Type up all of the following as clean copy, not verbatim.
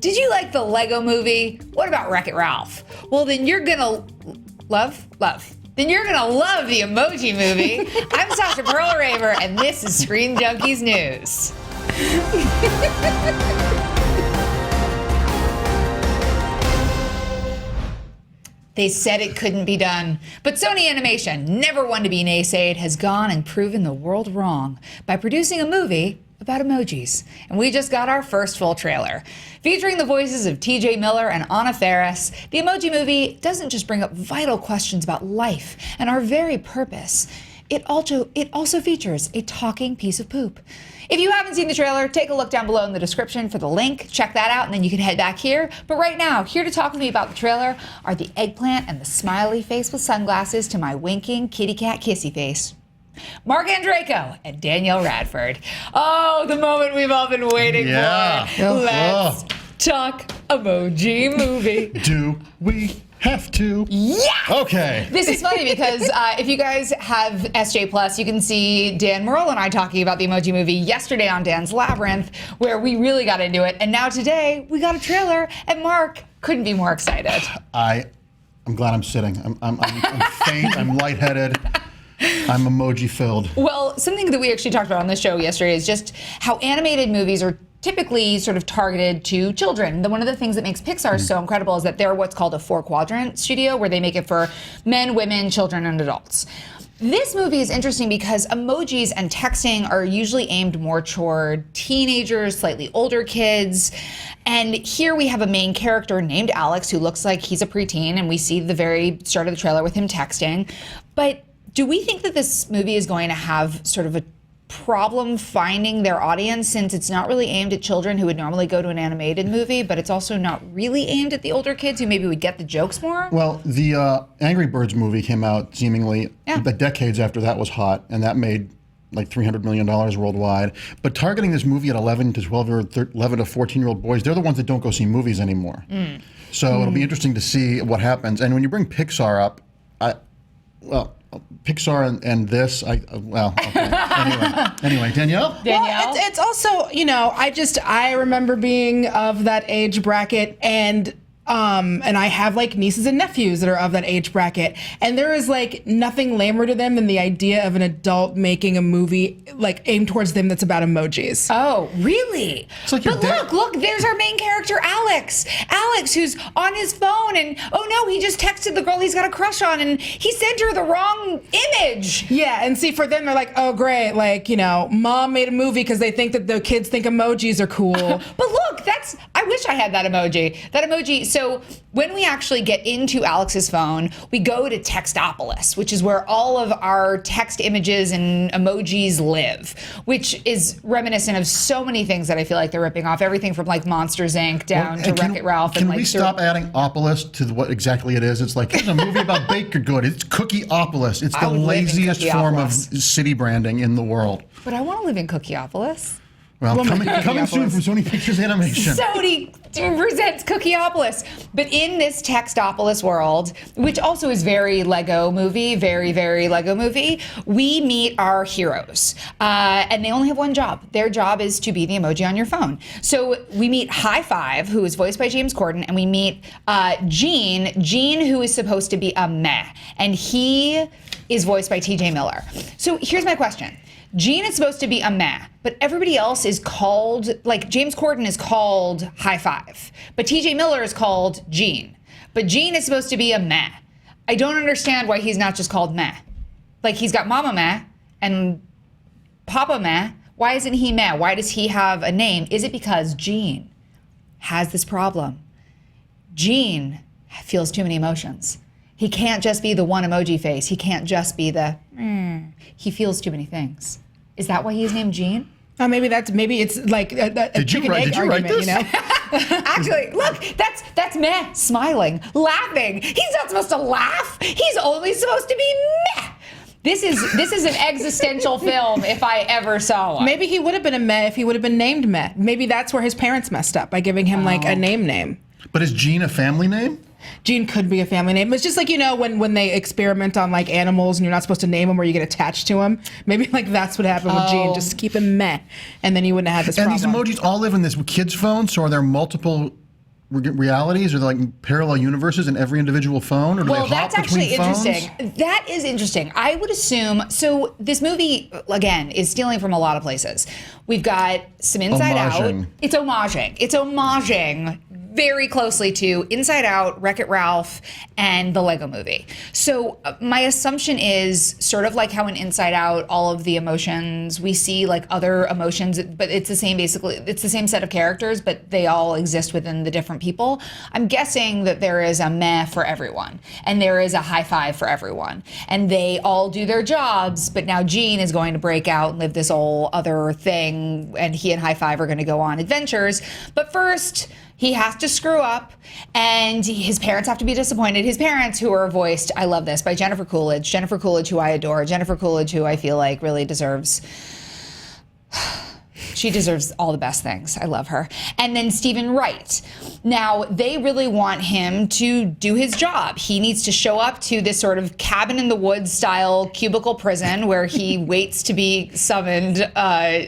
Did you like the Lego movie? What about Wreck-It Ralph? Well, then you're gonna love. Then you're gonna love the Emoji Movie. I'm Sasha Perlraver, and this is Screen Junkies News. They said it couldn't be done. But Sony Animation, never one to be naysayed, has gone and proven the world wrong by producing a movie about emojis. And we just got our first full trailer. Featuring the voices of TJ Miller and Anna Faris, the Emoji Movie doesn't just bring up vital questions about life and our very purpose. It also features a talking piece of poop. If you haven't seen the trailer, take a look down below in the description for the link. Check that out, and then you can head back here. But right now, here to talk with me about the trailer are the eggplant and the smiley face with sunglasses to my winking kitty cat kissy face, Mark Andreyko and Danielle Radford. Oh, the moment we've all been waiting for. Let's talk Emoji Movie. Do we have to? Yeah! Okay. This is funny because if you guys have SJ Plus, you can see Dan Murrell and I talking about the Emoji Movie yesterday on Dan's Labyrinth, where we really got into it. And now today, we got a trailer, and Mark couldn't be more excited. I'm glad I'm sitting. I'm faint. I'm lightheaded. I'm emoji filled. Well, something that we actually talked about on this show yesterday is just how animated movies are typically sort of targeted to children. One of the things that makes Pixar so incredible is that they're what's called a 4-quadrant studio, where they make it for men, women, children, and adults. This movie is interesting because emojis and texting are usually aimed more toward teenagers, slightly older kids. And here we have a main character named Alex who looks like he's a preteen, and we see the very start of the trailer with him texting. But do we think that this movie is going to have sort of a problem finding their audience, since it's not really aimed at children who would normally go to an animated movie, but it's also not really aimed at the older kids who maybe would get the jokes more? Well, the Angry Birds movie came out seemingly decades after that was hot, and that made like $300 million worldwide. But targeting this movie at 11 to 12 or 11 to 14-year-old boys, they're the ones that don't go see movies anymore. So it'll be interesting to see what happens. And when you bring Pixar up, Pixar and this, okay. Anyway, Danielle? Well, it's also, I remember being of that age bracket, and I have like nieces and nephews that are of that age bracket, and there is like nothing lamer to them than the idea of an adult making a movie like aimed towards them that's about emojis. Oh, really? Like but look, there's our main character, Alex. Alex, who's on his phone, and oh no, he just texted the girl he's got a crush on, and he sent her the wrong image. Yeah, and see, for them, they're like, oh great, like, mom made a movie because they think that the kids think emojis are cool. But look, I wish I had that emoji. So when we actually get into Alex's phone, we go to Textopolis, which is where all of our text images and emojis live, which is reminiscent of so many things that I feel like they're ripping off. Everything from like Monsters, Inc. down to Wreck-It Ralph. Can we stop adding Opolis to what exactly it is? It's like, here's a movie about baked good. It's Cookieopolis. It's the laziest form of city branding in the world. But I want to live in Cookieopolis. Well, coming soon from Sony Pictures Animation. Sony presents Cookieopolis. But in this Textopolis world, which also is very Lego Movie, very, very Lego Movie, we meet our heroes. And they only have one job. Their job is to be the emoji on your phone. So we meet High Five, who is voiced by James Corden, and we meet Gene, who is supposed to be a meh. And he is voiced by TJ Miller. So here's my question. Gene is supposed to be a meh, but everybody else is called, like James Corden is called High Five, but TJ Miller is called Gene. But Gene is supposed to be a meh. I don't understand why he's not just called meh. Like, he's got Mama Meh and Papa Meh. Why isn't he meh? Why does he have a name? Is it because Gene has this problem? Gene feels too many emotions. He can't just be the one emoji face. He can't just be the, he feels too many things. Is that why he's named Gene? Maybe it's like a chicken egg argument, Actually, look, that's meh, smiling, laughing. He's not supposed to laugh. He's only supposed to be meh. This is an existential film if I ever saw one. Maybe he would have been a meh if he would have been named Meh. Maybe that's where his parents messed up by giving him like a name. But is Gene a family name? Gene could be a family name. It's just like, when they experiment on like animals and you're not supposed to name them or you get attached to them. Maybe like that's what happened with Gene. Just keep him meh. And then you wouldn't have had this problem. And these emojis all live in this kid's phone, so are there multiple realities? Are there like parallel universes in every individual phone, or do they hop that's actually between phones? interesting. That is interesting. I would assume so. This movie again is stealing from a lot of places. We've got some Inside Homaging. Out. It's homaging. It's homaging very closely to Inside Out, Wreck-It Ralph, and the Lego Movie. So my assumption is sort of like how in Inside Out, all of the emotions, we see like other emotions, but it's the same, basically, it's the same set of characters, but they all exist within the different people. I'm guessing that there is a meh for everyone, and there is a high five for everyone, and they all do their jobs, but now Gene is going to break out and live this whole other thing, and he and High Five are going to go on adventures. But first, he has to screw up, and his parents have to be disappointed. His parents, who are voiced, I love this, by Jennifer Coolidge. Jennifer Coolidge, who I adore. Jennifer Coolidge, who I feel like really deserves... She deserves all the best things. I love her. And then Stephen Wright. Now, they really want him to do his job. He needs to show up to this sort of cabin in the woods style cubicle prison where he waits to be summoned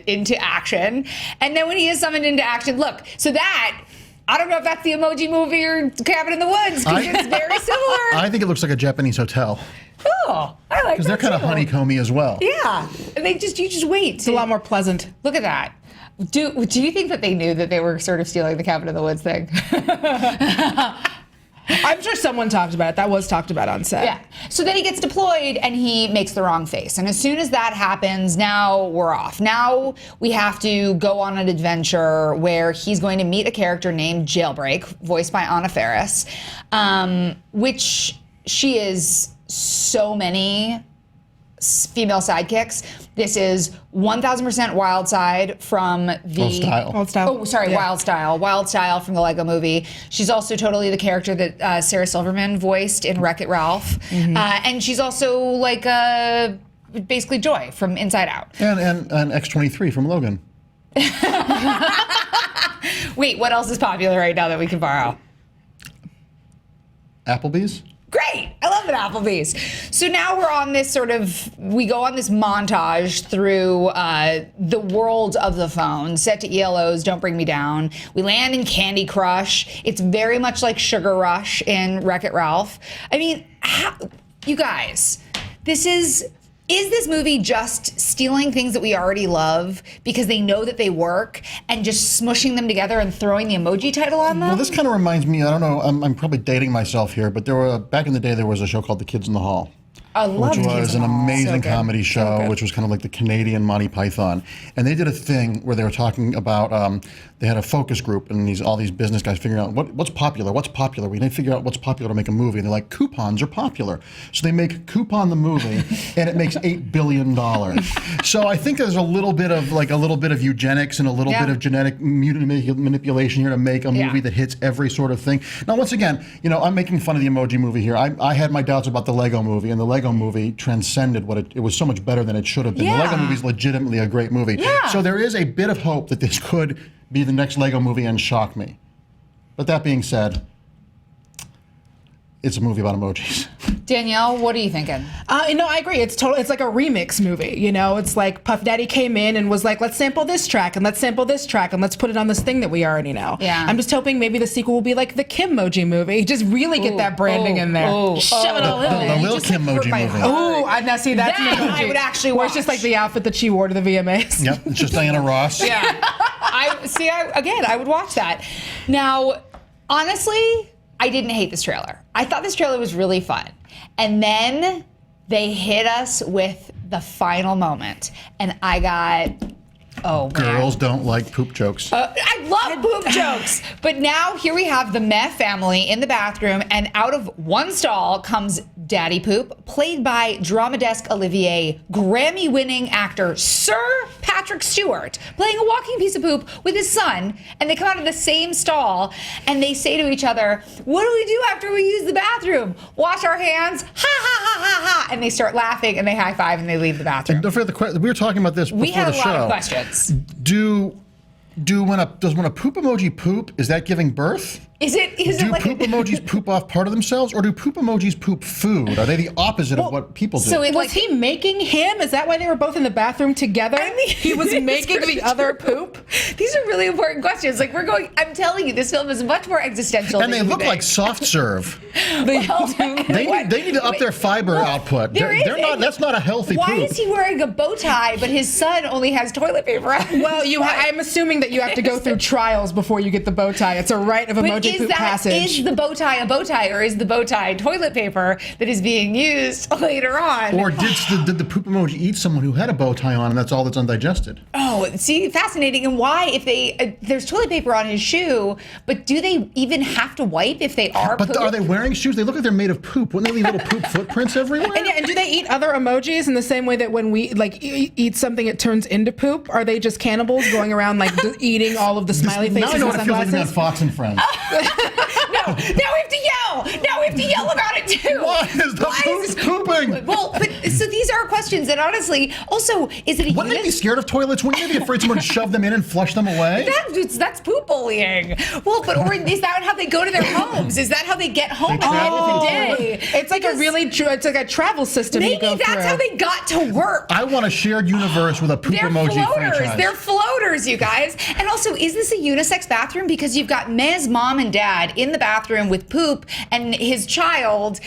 into action. And then when he is summoned into action, look, so that... I don't know if that's the Emoji Movie or Cabin in the Woods, because it's very similar. I think it looks like a Japanese hotel. Oh, I like that Because they're kind of too. honeycomby as well. Yeah, and you just wait. It's a lot more pleasant. Look at that. Do you think that they knew that they were sort of stealing the Cabin in the Woods thing? I'm sure someone talked about it. That was talked about on set. Yeah. So then he gets deployed and he makes the wrong face. And as soon as that happens, now we're off. Now we have to go on an adventure where he's going to meet a character named Jailbreak, voiced by Anna Faris, which she is so many female sidekicks. This is 1000% Wild Side from the... Wild Style. Oh, sorry, Yeah. Wild Style. Wild Style from the Lego Movie. She's also totally the character that Sarah Silverman voiced in Wreck-It Ralph. And she's also like basically Joy from Inside Out. And X-23 from Logan. Wait, what else is popular right now that we can borrow? Applebee's? Great! I love it, Applebee's. So now we're on this we go on this montage through the world of the phone, set to ELO's Don't Bring Me Down. We land in Candy Crush. It's very much like Sugar Rush in Wreck-It Ralph. I mean, you guys, is this movie just stealing things that we already love because they know that they work and just smushing them together and throwing the emoji title on them? Well, this kind of reminds me, I don't know, I'm probably dating myself here, but back in the day, there was a show called The Kids in the Hall. I love Which was an amazing good. comedy show, good. which was kind of like the Canadian Monty Python. And they did a thing where they were talking about, they had a focus group and all these business guys figuring out what's popular. We need to figure out what's popular to make a movie. And they're like, coupons are popular. So they make Coupon the movie and it makes $8 billion. So I think there's a little bit of eugenics and a little bit of genetic manipulation here to make a movie that hits every sort of thing. Now, once again, I'm making fun of the Emoji Movie here. I had my doubts about the Lego Movie, and the Lego Movie transcended what it was so much better than it should have been. Yeah. The Lego Movie is legitimately a great movie. Yeah. So there is a bit of hope that this could be the next Lego Movie and shock me. But that being said, it's a movie about emojis. Danielle, what are you thinking? I agree. It's like a remix movie. It's like Puff Daddy came in and was like, let's sample this track and let's sample this track and let's put it on this thing that we already know. Yeah. I'm just hoping maybe the sequel will be like the Kim-moji movie. Just really get that branding in there. Shove it all in there. The Lil Kim Emoji movie. Oh, now see that's That an emoji. I would actually Where watch. it's just like the outfit that she wore to the VMAs. Yep, it's just Diana Ross. Yeah. I would watch that. Now, honestly, I didn't hate this trailer. I thought this trailer was really fun. And then they hit us with the final moment. And I got, Girls don't like poop jokes. I love poop jokes. But now here we have the Meh family in the bathroom, and out of one stall comes Daddy Poop, played by Dramadesque Olivier, Grammy-winning actor Sir Patrick Stewart, playing a walking piece of poop with his son. And they come out of the same stall, and they say to each other, "What do we do after we use the bathroom? Wash our hands? Ha ha ha ha ha!" And they start laughing, and they high five, and they leave the bathroom. Don't forget we were talking about this before We had the a show. lot of questions. Does when a poop emoji poop, is that giving birth? Is it Do like poop emojis poop off part of themselves, or do poop emojis poop food? Are they the opposite of what people do? So Was he making him? Is that why they were both in the bathroom together? I mean, he was making the other poop? These are really important questions. Like I'm telling you, this film is much more existential. And than they you look think. like soft serve. They They need to up their fiber output. They're not. That's not a healthy Why poop. is he wearing a bow tie, but his son only has toilet paper on? Well, I'm assuming that you have to go through trials before you get the bow tie. It's a rite of emoji poop passage. Is the bow tie a bow tie, or is the bow tie toilet paper that is being used later on? Or did the poop emoji eat someone who had a bow tie on, and that's all that's undigested? Oh, see, fascinating. And why, if there's toilet paper on his shoe, but do they even have to wipe if they are? But poop? are they wearing shoes? They look like they're made of poop. Wouldn't they leave little poop footprints everywhere? And do they eat other emojis in the same way that when we eat something, it turns into poop? Are they just cannibals going around eating all of the smiley faces Now I know and what it feels like to be on sunglasses? Fox and Friends. No, now we have to yell. Now we have to yell about it too. Why is the poop pooping? Well, but so these are questions that honestly, also, is it a Wouldn't they be scared of toilets? Wouldn't they be afraid someone would shove them in and flush them away? That's poop bullying. Well, or is that how they go to their homes? Is that how they get home at the end of the day? It's like it's like a travel system you Maybe go that's through. how they got to work. I want a shared universe with a poop They're emoji floaters. franchise. They're floaters, you guys. And also, is this a unisex bathroom? Because you've got Mez, mom, and dad in the bathroom with poop and his child.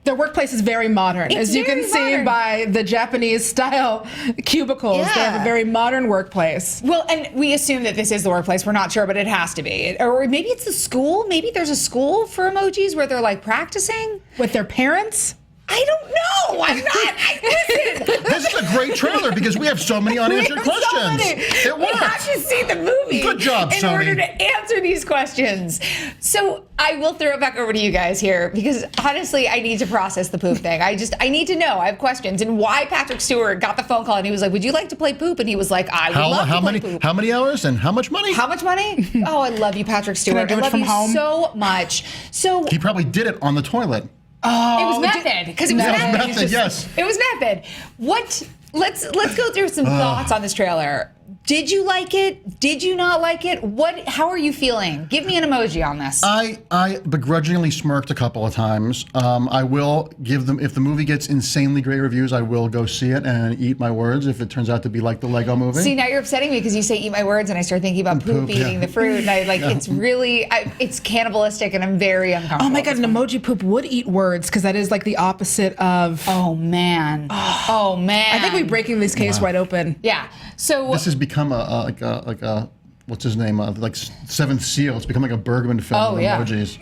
Their workplace is very modern. It's As you can very see modern. by the Japanese style cubicles, they have Yeah. a very modern workplace. Well, and we assume that this is the workplace. We're not sure, but it has to be. Or maybe it's the school. Maybe there's a school for emojis where they're like practicing. With their parents? I don't know. I'm not. Listen. This is a great trailer because we have so many unanswered questions. It We have works. to see the movie. Good job, in Sony. order to answer these questions. So I will throw it back over to you guys here because honestly, I need to process the poop thing. I need to know. I have questions and why Patrick Stewart got the phone call and he was like, "Would you like to play poop?" And he was like, "I would love to play poop." How many hours and how much money? How much money? Oh, I love you, Patrick Stewart. do it love from you home? so much. So He probably did it on the toilet. it was method because it was Method. method. Method, yes. It was method. What? Let's go through some thoughts on this trailer. Did you like it? Did you not like it? How are you feeling? Give me an emoji on this. I begrudgingly smirked a couple of times. I will give them, if the movie gets insanely great reviews, I will go see it and eat my words if it turns out to be like the Lego movie. See, now you're upsetting me because you say "eat my words" and I start thinking about poop yeah. eating the fruit, and I like it's really it's cannibalistic, and I'm very uncomfortable. Oh my God, an emoji poop would eat words because that is like the opposite of. Oh man. Oh man. I think we're breaking this case wide open. Yeah. So This has become like a what's his name? Like Seventh Seal. It's become like a Bergman film with emojis.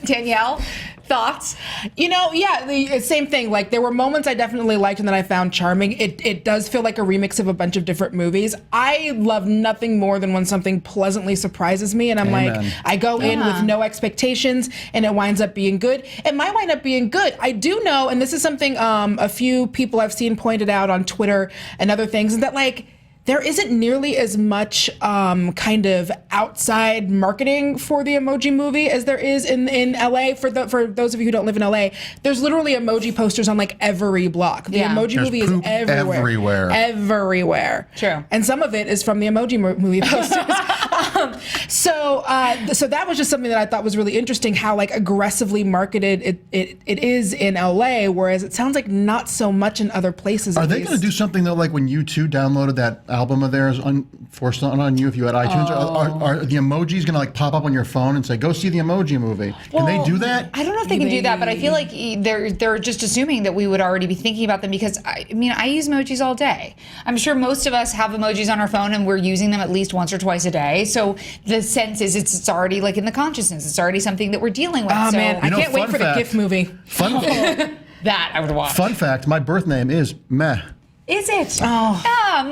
Danielle, thoughts? The same thing. Like there were moments I definitely liked and that I found charming. It does feel like a remix of a bunch of different movies. I love nothing more than when something pleasantly surprises me and I'm Amen. like, I go in with no expectations and it winds up being good. It might wind up being good. I do know, and this is something a few people I've seen pointed out on Twitter and other things, is that like there isn't nearly as much kind of outside marketing for the Emoji Movie as there is in LA. For those of you who don't live in LA, there's literally emoji posters on like every block. The Yeah. Emoji There's Movie is poop everywhere. Everywhere. True. And some of it is from the Emoji Movie posters. So that was just something that I thought was really interesting, how like aggressively marketed it is in LA, whereas it sounds like not so much in other places. Are they going to do something though, like when U2 downloaded that album of theirs forced on you if you had iTunes? Are the emojis going to like pop up on your phone and say, "Go see the Emoji Movie"? Can they do that? I don't know if they can do that, but I feel like they're just assuming that we would already be thinking about them because I use emojis all day. I'm sure most of us have emojis on our phone and we're using them at least once or twice a day. So the sense is it's already like in the consciousness. It's already something that we're dealing with. Oh so man, I can't wait fun for the fact. GIF movie. that I would watch. Fun fact: my birth name is Meh. Is it? Oh.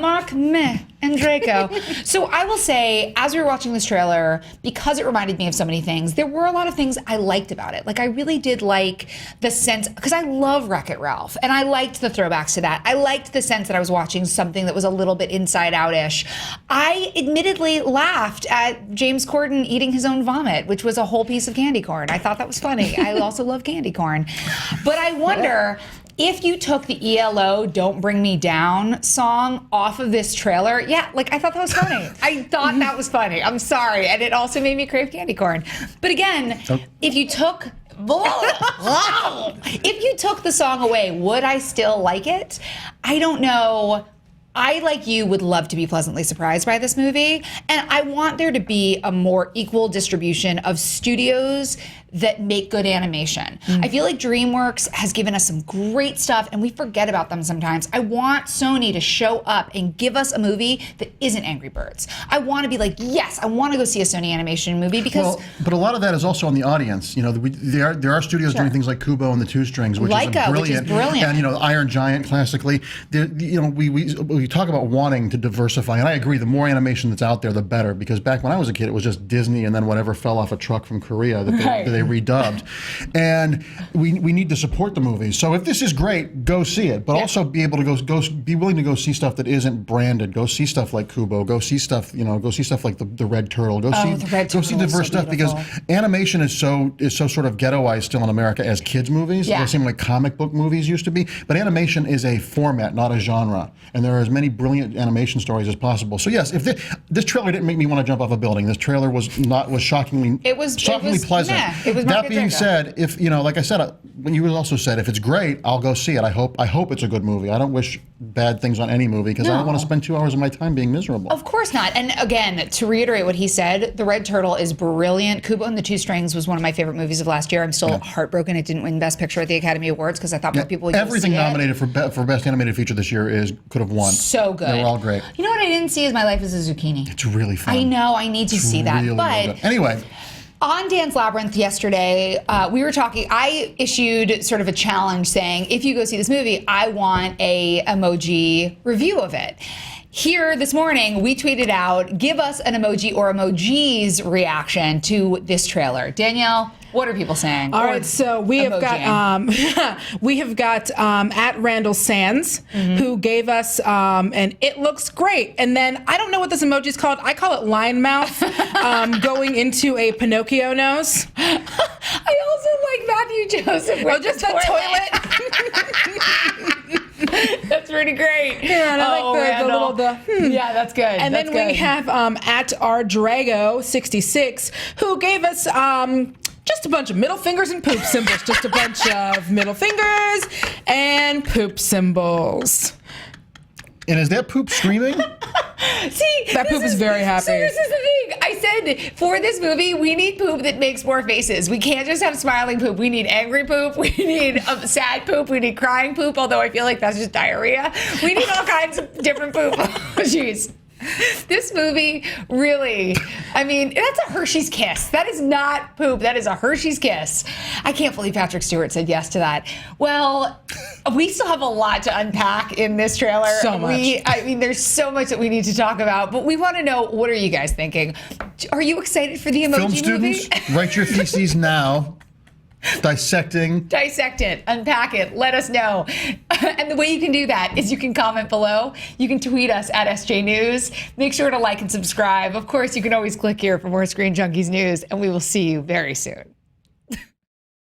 Mark Meh and Draco. So I will say, as we were watching this trailer, because it reminded me of so many things, there were a lot of things I liked about it. Like I really did like the sense, because I love Wreck-It Ralph, and I liked the throwbacks to that. I liked the sense that I was watching something that was a little bit Inside Out-ish. I admittedly laughed at James Corden eating his own vomit, which was a whole piece of candy corn. I thought that was funny. I also love candy corn. But I wonder, if you took the ELO "Don't Bring Me Down" song off of this trailer, yeah, like I thought that was funny. I thought that was funny. I'm sorry, and it also made me crave candy corn. But again, if you took the song away, would I still like it? I don't know. I, like you, would love to be pleasantly surprised by this movie. And I want there to be a more equal distribution of studios that make good animation. I feel like DreamWorks has given us some great stuff, and we forget about them sometimes. I want Sony to show up and give us a movie that isn't Angry Birds. I want to be like, yes, I want to go see a Sony animation movie because... Well, but a lot of that is also on the audience. You know, there are studios doing things like Kubo and the Two Strings, which is brilliant. And, you know, Iron Giant classically. You know, we talk about wanting to diversify, and I agree, the more animation that's out there, the better, because back when I was a kid, it was just Disney and then whatever fell off a truck from Korea that they redubbed. And we need to support the movies. So if this is great, go see it, but also be able to be willing to go see stuff that isn't branded. Go see stuff like Kubo. Go see stuff, go see stuff like the Red Turtle. Go see diverse stuff, because animation is so sort of ghettoized still in America as kids movies. They seem like comic book movies used to be, but animation is a format, not a genre. And there are as many brilliant animation stories as possible. So yes, if this trailer didn't make me want to jump off a building, this trailer was shockingly pleasant. That being said, if like I said, when you also said, if it's great, I'll go see it. I hope it's a good movie. I don't wish bad things on any movie, because I don't want to spend 2 hours of my time being miserable. Of course not. And again, to reiterate what he said, The Red Turtle is brilliant. Kubo and the Two Strings was one of my favorite movies of last year. I'm still heartbroken it didn't win Best Picture at the Academy Awards, because I thought more people would everything see nominated for Best Animated Feature this year could have won. So good. They were all great. You know what I didn't see is My Life as a Zucchini. It's really fun. I know. I need to see that. Really, but really good. Anyway. On Dan's Labyrinth yesterday, we were talking, I issued sort of a challenge saying, if you go see this movie, I want a emoji review of it. Here this morning, we tweeted out, give us an emoji or emojis reaction to this trailer. Danielle, what are people saying? All right, so we have got at Randall Sands, who gave us and it looks great. And then I don't know what this emoji is called. I call it lion mouth, going into a Pinocchio nose. I also like Matthew Joseph with just the toilet. That's pretty great. Yeah, and I like the little Yeah, that's good. And then we have at our Drago66, who gave us just a bunch of middle fingers and poop symbols. Just a bunch of middle fingers and poop symbols. And is that poop screaming? See, that poop is very happy. So this is the thing. I said, for this movie, we need poop that makes more faces. We can't just have smiling poop. We need angry poop. We need sad poop. We need crying poop, although I feel like that's just diarrhea. We need all kinds of different poop. Jeez. This movie really, I mean, that's a Hershey's Kiss. That is not poop. That is a Hershey's Kiss. I can't believe Patrick Stewart said yes to that. Well, we still have a lot to unpack in this trailer. So much. I mean, there's so much that we need to talk about, but we want to know, what are you guys thinking? Are you excited for the Emoji Film Movie? students, write your theses now. Dissect it, unpack it, let us know. And the way you can do that is you can comment below. You can tweet us at SJ News. Make sure to like and subscribe. Of course, you can always click here for more Screen Junkies news, and we will see you very soon.